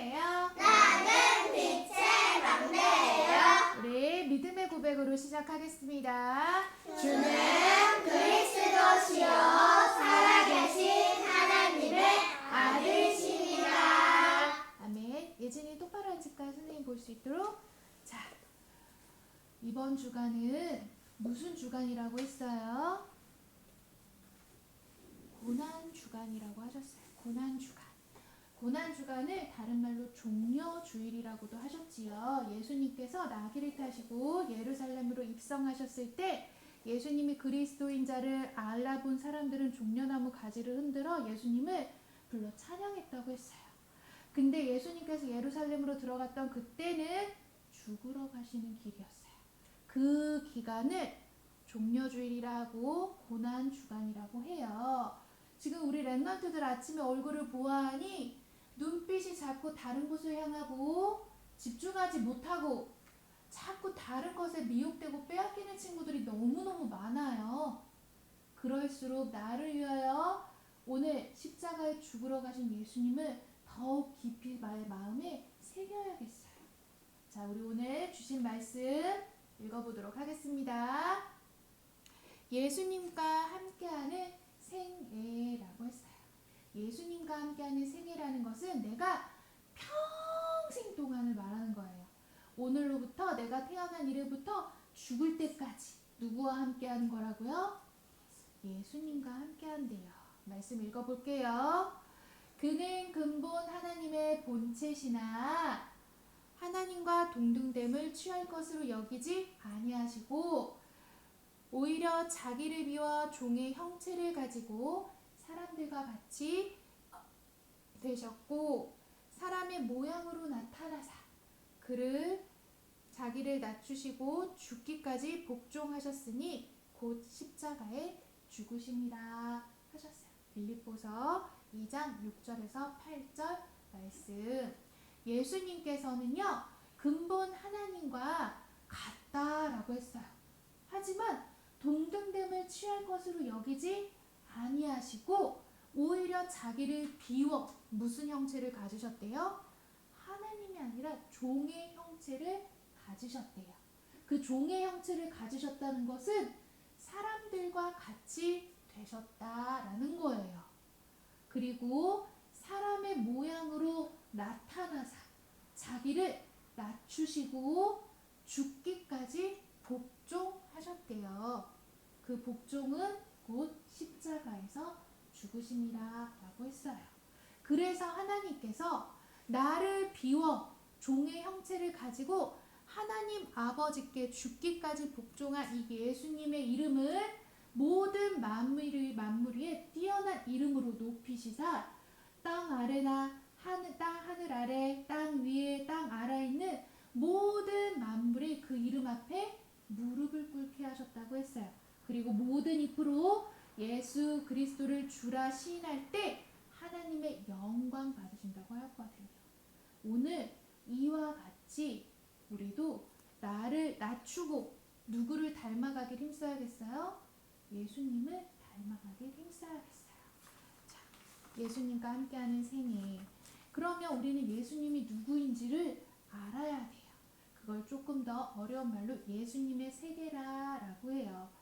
막내예요? 나는 빛의 막내예요. 우리 믿음의 고백으로 시작하겠습니다. 주는 그리스도시요 살아계신 하나님의 아들이십니다. 아멘. 예진이 똑바로 앉을까요? 선생님 볼 수 있도록. 자, 이번 주간은 무슨 주간이라고 했어요? 고난주간이라고 하셨어요. 고난주간. 고난주간을 다른 말로 종려주일이라고도 하셨지요. 예수님께서 나귀를 타시고 예루살렘으로 입성하셨을 때 예수님이 그리스도인 자를 알아본 사람들은 종려나무 가지를 흔들어 예수님을 불러 찬양했다고 했어요. 근데 예수님께서 예루살렘으로 들어갔던 그때는 죽으러 가시는 길이었어요. 그 기간을 종려주일이라고 고난주간이라고 해요. 지금 우리 랩런트들 아침에 얼굴을 보아하니 눈빛이 자꾸 다른 곳을 향하고 집중하지 못하고 자꾸 다른 것에 미혹되고 빼앗기는 친구들이 너무너무 많아요. 그럴수록 나를 위하여 오늘 십자가에 죽으러 가신 예수님을 더욱 깊이 나의 마음에 새겨야겠어요. 자, 우리 오늘 주신 말씀 읽어보도록 하겠습니다. 예수님과 함께하는 생애라고 했어요. 예수님과 함께하는 생애라는 것은 내가 평생 동안을 말하는 거예요. 오늘로부터 내가 태어난 이래부터 죽을 때까지 누구와 함께하는 거라고요? 예수님과 함께한대요. 말씀 읽어볼게요. 그는 근본 하나님의 본체시나 하나님과 동등됨을 취할 것으로 여기지 아니하시고 오히려 자기를 비워 종의 형체를 가지고 사람들과 같이 되셨고 사람의 모양으로 나타나사 그를 자기를 낮추시고 죽기까지 복종하셨으니 곧 십자가에 죽으심이라 하셨어요. 빌립보서 2장 6절에서 8절 말씀. 예수님께서는요 근본 하나님과 같다라고 했어요. 하지만 동등됨을 취할 것으로 여기지 아니하시고 오히려 자기를 비워 무슨 형체를 가지셨대요? 하나님이 아니라 종의 형체를 가지셨대요. 그 종의 형체를 가지셨다는 것은 사람들과 같이 되셨다라는 거예요. 그리고 사람의 모양으로 나타나사 자기를 낮추시고 죽기까지 복종하셨대요. 그 복종은 곧 십자가에서 죽으심이라 라고 했어요. 그래서 하나님께서 나를 비워 종의 형체를 가지고 하나님 아버지께 죽기까지 복종한 이 예수님의 이름을 모든 만물 위에 뛰어난 이름으로 높이시사 땅 아래나 땅 하늘 아래 땅 위에 땅 아래에 있는 모든 만물이 그 이름 앞에 무릎을 꿇게 하셨다고 했어요. 그리고 모든 입으로 예수 그리스도를 주라 시인할 때 하나님의 영광 받으신다고 하였거든요. 오늘 이와 같이 우리도 나를 낮추고 누구를 닮아가길 힘써야겠어요? 예수님을 닮아가길 힘써야겠어요. 자, 예수님과 함께하는 생애. 그러면 우리는 예수님이 누구인지를 알아야 돼요. 그걸 조금 더 어려운 말로 예수님의 세계라고 해요.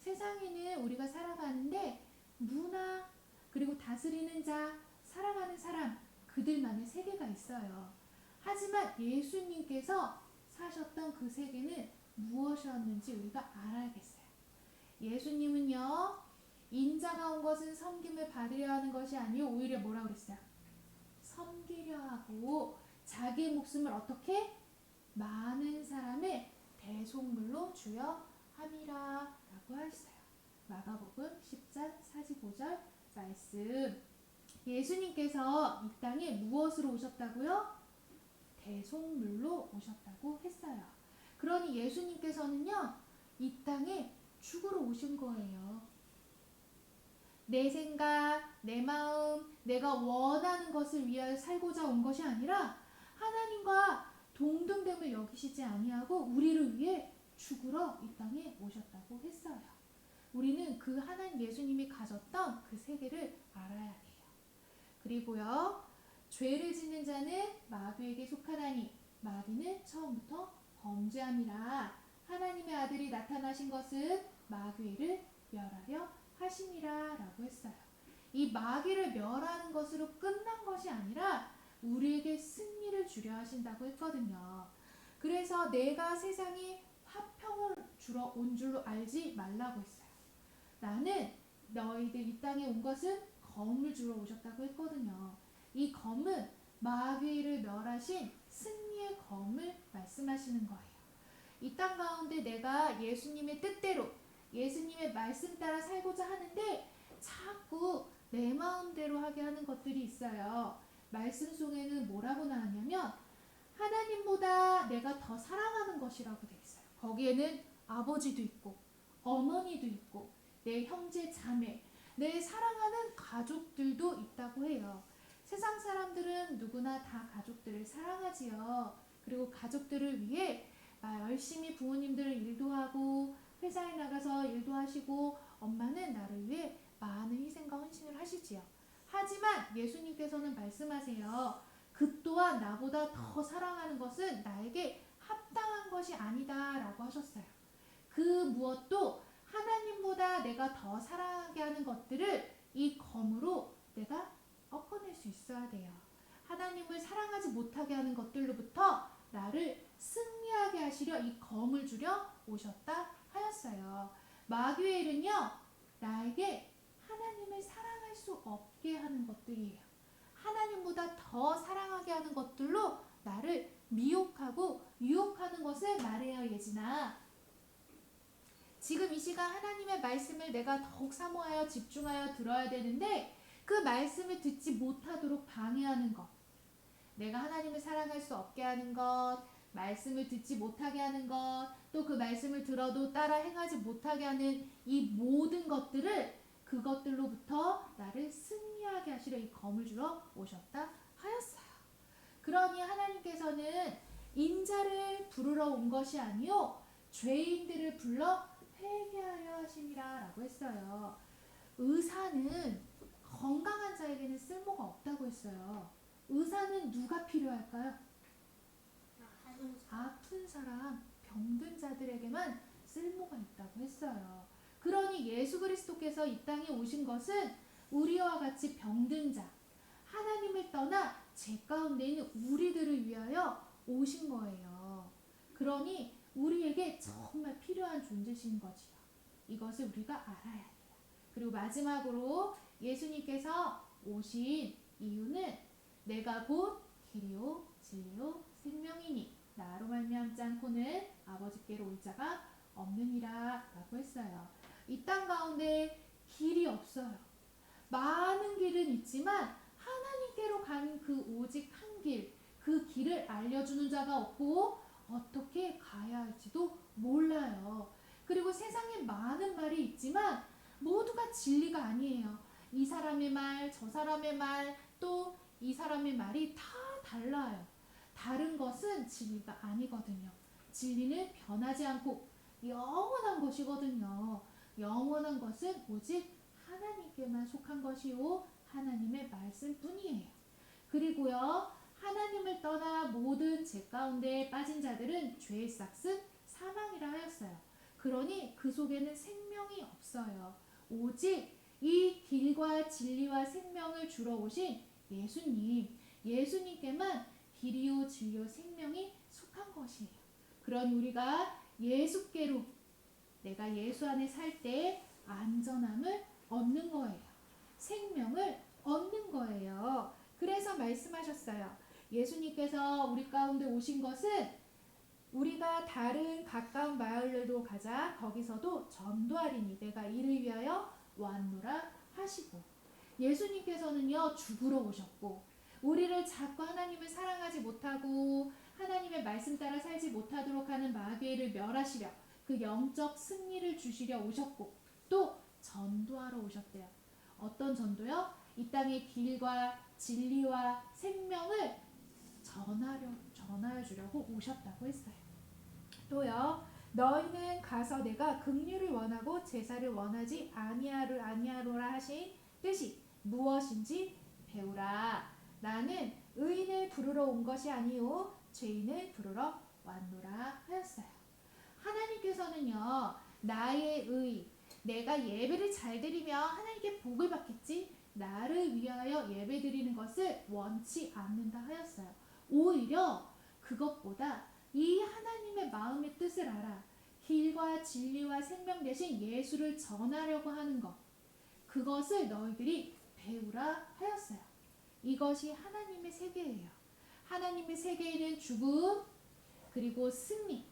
세상에는 우리가 살아가는데 문화 그리고 다스리는 자, 살아가는 사람 그들만의 세계가 있어요. 하지만 예수님께서 사셨던 그 세계는 무엇이었는지 우리가 알아야겠어요. 예수님은요 인자가 온 것은 섬김을 받으려 하는 것이 아니요 오히려 뭐라고 그랬어요? 섬기려 하고 자기의 목숨을 어떻게? 많은 사람의 대속물로 주려 함이라 라고 하셨어요. 마가복음 10장 45절 말씀. 예수님께서 이 땅에 무엇으로 오셨다고요? 대속물로 오셨다고 했어요. 그러니 예수님께서는요 이 땅에 죽으러 오신 거예요. 내 생각, 내 마음, 내가 원하는 것을 위하여 살고자 온 것이 아니라 하나님과 동등됨을 여기시지 아니하고 우리를 위해 죽으러 이 땅에 오셨다고 했어요. 우리는 그 하나님 예수님이 가졌던 그 세계를 알아야 돼요. 그리고요 죄를 짓는 자는 마귀에게 속하나니 마귀는 처음부터 범죄함이라. 하나님의 아들이 나타나신 것은 마귀를 멸하려 하심이라 라고 했어요. 이 마귀를 멸하는 것으로 끝난 것이 아니라 우리에게 승리를 주려 하신다고 했거든요. 그래서 내가 세상에 화평을 주러 온 줄로 알지 말라고 했어요. 나는 너희들 이 땅에 온 것은 검을 주러 오셨다고 했거든요. 이 검은 마귀를 멸하신 승리의 검을 말씀하시는 거예요. 이 땅 가운데 내가 예수님의 뜻대로 예수님의 말씀 따라 살고자 하는데 자꾸 내 마음대로 하게 하는 것들이 있어요. 말씀 속에는 뭐라고 나왔냐면 하나님보다 내가 더 사랑하는 것이라고 돼 있어요. 거기에는 아버지도 있고 어머니도 있고 내 형제 자매, 내 사랑하는 가족들도 있다고 해요. 세상 사람들은 누구나 다 가족들을 사랑하지요. 그리고 가족들을 위해 열심히 부모님들은 일도 하고 회사에 나가서 일도 하시고 엄마는 나를 위해 많은 희생과 헌신을 하시지요. 하지만 예수님께서는 말씀하세요. 그 또한 나보다 더 사랑하는 것은 나에게 합당한 것이 아니다 라고 하셨어요. 그 무엇도 하나님보다 내가 더 사랑하게 하는 것들을 이 검으로 내가 꺾어낼 수 있어야 돼요. 하나님을 사랑하지 못하게 하는 것들로부터 나를 승리하게 하시려 이 검을 주려 오셨다 하였어요. 마귀의 일은요, 나에게 하나님을 사랑할 수 없게 하는 것들이에요. 하나님보다 더 사랑하게 하는 것들로 나를 미혹하고 유혹하는 것을 말해요. 예진아, 지금 이 시간 하나님의 말씀을 내가 더욱 사모하여 집중하여 들어야 되는데 그 말씀을 듣지 못하도록 방해하는 것, 내가 하나님을 사랑할 수 없게 하는 것, 말씀을 듣지 못하게 하는 것, 또 그 말씀을 들어도 따라 행하지 못하게 하는 이 모든 것들을 그것들로부터 나를 승리하게 하시려 이 검을 주러 오셨다 하였어요. 그러니 하나님께서는 인자를 부르러 온 것이 아니요 죄인들을 불러 회개하려 하심이라 라고 했어요. 의사는 건강한 자에게는 쓸모가 없다고 했어요. 의사는 누가 필요할까요? 아픈 사람, 병든 자들에게만 쓸모가 있다고 했어요. 그러니 예수 그리스도께서 이 땅에 오신 것은 우리와 같이 병든 자, 하나님을 떠나 죄 가운데 있는 우리들을 위하여 오신 거예요. 그러니 우리에게 정말 필요한 존재신 거지요. 이것을 우리가 알아야 돼요. 그리고 마지막으로 예수님께서 오신 이유는 내가 곧 길이요 진리요 생명이니 나로 말미암지 않고는 아버지께로 올 자가 없느니라 라고 했어요. 이 땅 가운데 길이 없어요. 많은 길은 있지만 하나님께로 가는 그 오직 한 길, 그 길을 알려주는 자가 없고 어떻게 가야 할지도 몰라요. 그리고 세상에 많은 말이 있지만 모두가 진리가 아니에요. 이 사람의 말, 저 사람의 말, 또 이 사람의 말이 다 달라요. 다른 것은 진리가 아니거든요. 진리는 변하지 않고 영원한 것이거든요. 영원한 것은 오직 하나님께만 속한 것이요 하나님의 말씀뿐이에요. 그리고요, 하나님을 떠나 모든 죄 가운데 빠진 자들은 죄의 싹은 사망이라 하였어요. 그러니 그 속에는 생명이 없어요. 오직 이 길과 진리와 생명을 주러 오신 예수님께만 길이요 진리요 생명이 속한 것이에요. 그러니 우리가 예수께로, 내가 예수 안에 살 때 안전함을 얻는 거예요. 생명을 얻는 거예요. 그래서 말씀하셨어요. 예수님께서 우리 가운데 오신 것은 우리가 다른 가까운 마을로 가자 거기서도 전도하리니 내가 이를 위하여 왔노라 하시고, 예수님께서는요 죽으러 오셨고 우리를 자꾸 하나님을 사랑하지 못하고 하나님의 말씀 따라 살지 못하도록 하는 마귀를 멸하시려 그 영적 승리를 주시려 오셨고 또 전도하러 오셨대요. 어떤 전도요? 이 땅의 길과 진리와 생명을 전하여 주려고 오셨다고 했어요. 또요, 너희는 가서 내가 긍휼을 원하고 제사를 원하지 아니하노라 하신 뜻이 무엇인지 배우라. 나는 의인을 부르러 온 것이 아니요 죄인을 부르러 왔노라 하였어요. 하나님께서는요, 나의 의, 내가 예배를 잘 드리면 하나님께 복을 받겠지, 나를 위하여 예배 드리는 것을 원치 않는다 하였어요. 오히려 그것보다 이 하나님의 마음의 뜻을 알아 길과 진리와 생명 되신 예수를 전하려고 하는 것, 그것을 너희들이 배우라 하였어요. 이것이 하나님의 세계예요. 하나님의 세계에는 죽음, 그리고 승리,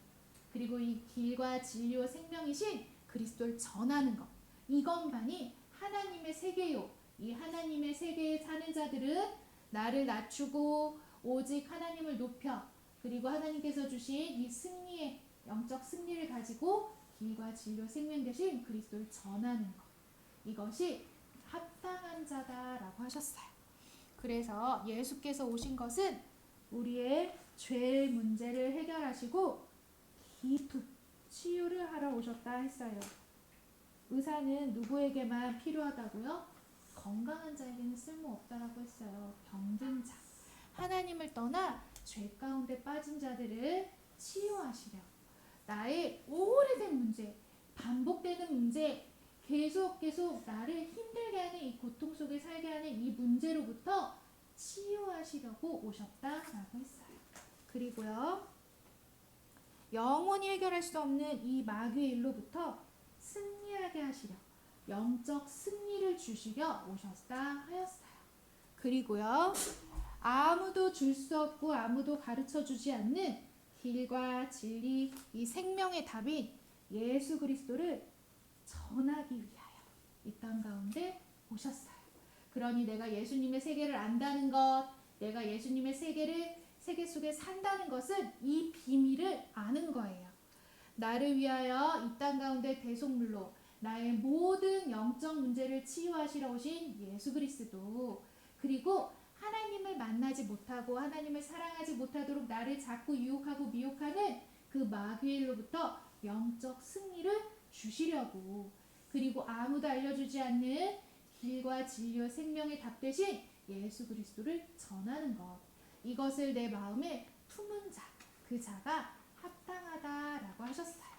그리고 이 길과 진리와 생명이신 그리스도를 전하는 것, 이것만이 하나님의 세계요. 이 하나님의 세계에 사는 자들은 나를 낮추고 오직 하나님을 높여, 그리고 하나님께서 주신 이 승리의 영적 승리를 가지고 길과 진리와 생명 되신 그리스도를 전하는 것, 이것이 합당한 자다라고 하셨어요. 그래서 예수께서 오신 것은 우리의 죄 문제를 해결하시고 깊은 치유를 하러 오셨다 했어요. 의사는 누구에게만 필요하다고요? 건강한 자에게는 쓸모없다라고 했어요. 병든 자, 하나님을 떠나 죄 가운데 빠진 자들을 치유하시려, 나의 오래된 문제, 반복되는 문제, 계속 나를 힘들게 하는 이 고통 속에 살게 하는 이 문제로부터 치유하시려고 오셨다라고 했어요. 그리고요, 영원히 해결할 수 없는 이 마귀의 일로부터 승리하게 하시려, 영적 승리를 주시려 오셨다 하였어요. 그리고요, 아무도 줄 수 없고 아무도 가르쳐 주지 않는 길과 진리, 이 생명의 답인 예수 그리스도를 전하기 위하여 이 땅 가운데 오셨어요. 그러니 내가 예수님의 세계를 안다는 것, 내가 예수님의 세계 속에 산다는 것은 이 비밀을 아는 거예요. 나를 위하여 이 땅 가운데 대속물로 나의 모든 영적 문제를 치유하시러 오신 예수 그리스도, 그리고 하나님을 만나지 못하고 하나님을 사랑하지 못하도록 나를 자꾸 유혹하고 미혹하는 그 마귀의 일로부터 영적 승리를 주시려고, 그리고 아무도 알려주지 않는 길과 진리와 생명의 답 대신 예수 그리스도를 전하는 것, 이것을 내 마음에 품은 자, 그 자가 합당하다라고 하셨어요.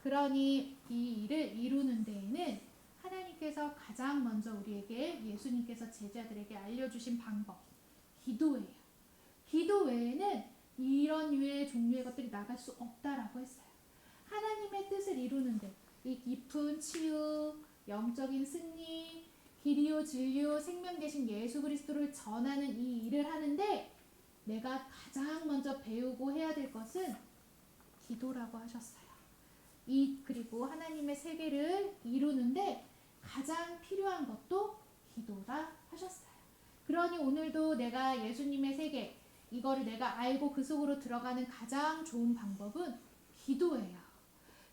그러니 이 일을 이루는 데에는 하나님께서 가장 먼저 우리에게, 예수님께서 제자들에게 알려주신 방법, 기도예요. 기도 외에는 이런 유의 종류의 것들이 나갈 수 없다라고 했어요. 하나님의 뜻을 이루는데 이 깊은 치유, 영적인 승리, 길이요 진리요 생명 되신 예수 그리스도를 전하는 이 일을 하는데 내가 가장 먼저 배우고 해야 될 것은 기도라고 하셨어요. 그리고 하나님의 세계를 이루는데 가장 필요한 것도 기도라 하셨어요. 그러니 오늘도 내가 예수님의 세계, 이거를 내가 알고 그 속으로 들어가는 가장 좋은 방법은 기도예요.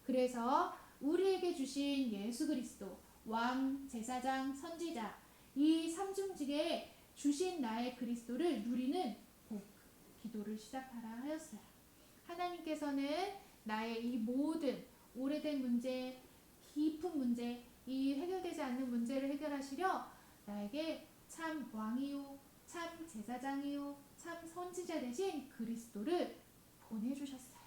그래서 우리에게 주신 예수 그리스도, 왕, 제사장, 선지자, 이 삼중직에 주신 나의 그리스도를 누리는 복, 기도를 시작하라 하였어요. 하나님께서는 나의 이 모든 오래된 문제, 깊은 문제, 이 해결되지 않는 문제를 해결하시려 나에게 참 왕이요, 참 제사장이요, 참 선지자 되신 그리스도를 보내주셨어요.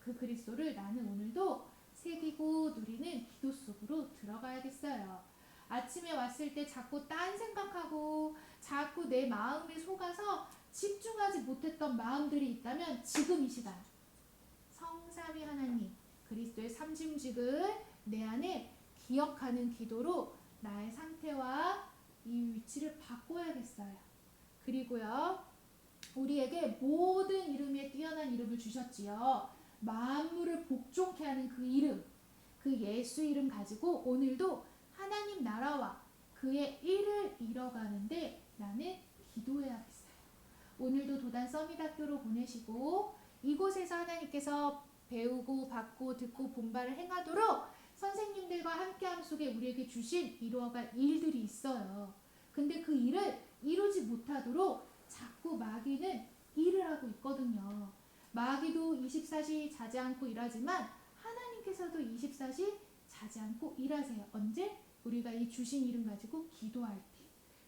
그 그리스도를 나는 오늘도 새기고 누리는 기도 속으로 들어가야겠어요. 아침에 왔을 때 자꾸 딴 생각하고 자꾸 내 마음에 속아서 집중하지 못했던 마음들이 있다면 지금 이 시간 성삼위 하나님 그리스도의 삼중직을 내 안에 기억하는 기도로 나의 상태와 이 위치를 바꿔야겠어요. 그리고요, 우리에게 모든 이름에 뛰어난 이름을 주셨지요. 만물을 복종케 하는 그 이름, 그 예수 이름 가지고 오늘도 하나님 나라와 그의 일을 이뤄가는데 나는 기도해야겠어요. 오늘도 도단 서밋학교로 보내시고 이곳에서 하나님께서 배우고 받고 듣고 본받을 행하도록 선생님들과 함께함 속에 우리에게 주신 이루어갈 일들이 있어요. 근데 그 일을 이루지 못하도록 자꾸 마귀는 일을 하고 있거든요. 마귀도 24시 자지 않고 일하지만 하나님께서도 24시 자지 않고 일하세요. 언제? 우리가 이 주신 이름 가지고 기도할 때.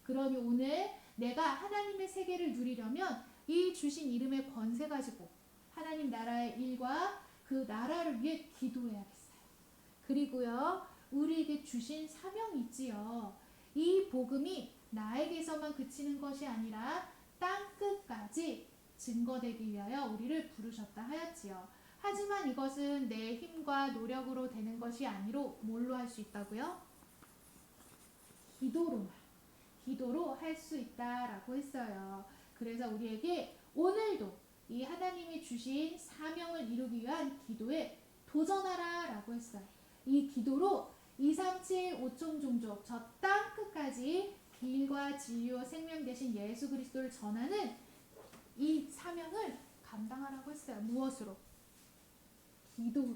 그러니 오늘 내가 하나님의 세계를 누리려면 이 주신 이름의 권세 가지고 하나님 나라의 일과 그 나라를 위해 기도해야겠어요. 그리고요, 우리에게 주신 사명이 있지요. 이 복음이 나에게서만 그치는 것이 아니라 땅끝까지 증거되기 위하여 우리를 부르셨다 하였지요. 하지만 이것은 내 힘과 노력으로 되는 것이 아니로 뭘로 할 수 있다고요? 기도로 할 수 있다라고 했어요. 그래서 우리에게 오늘도 이 하나님이 주신 사명을 이루기 위한 기도에 도전하라 라고 했어요. 이 기도로 237 5천 종족 저 땅 끝까지 길과 진리와 생명 되신 예수 그리스도를 전하는 이 사명을 감당하라고 했어요. 무엇으로? 기도로.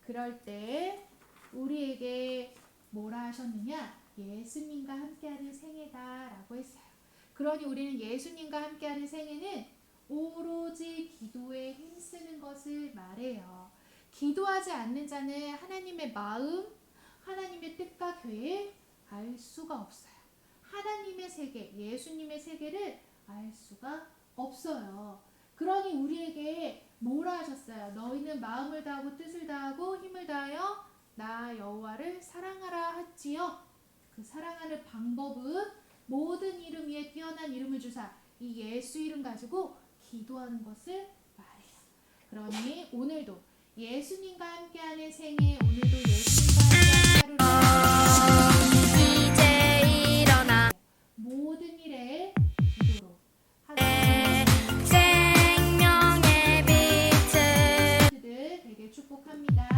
그럴 때 우리에게 뭐라 하셨느냐? 예수님과 함께하는 생애다 라고 했어요. 그러니 우리는 예수님과 함께하는 생애는 오로지 기도에 힘쓰는 것을 말해요. 기도하지 않는 자는 하나님의 마음, 하나님의 뜻과 계획 알 수가 없어요. 하나님의 세계, 예수님의 세계를 알 수가 없어요. 그러니 우리에게 뭐라 하셨어요? 너희는 마음을 다하고 뜻을 다하고 힘을 다하여 나 여호와를 사랑하라 했지요. 그 사랑하는 방법은 모든 이름 위에 뛰어난 이름을 주사 이 예수 이름 가지고 기도하는 것을 말해요. 그러니 오늘도 예수님과 함께하는 생애, 오늘도 예수님과 함께하는 하루를 이제 일어나 모든 일에 기도로 생명의 빛을 되게 축복합니다.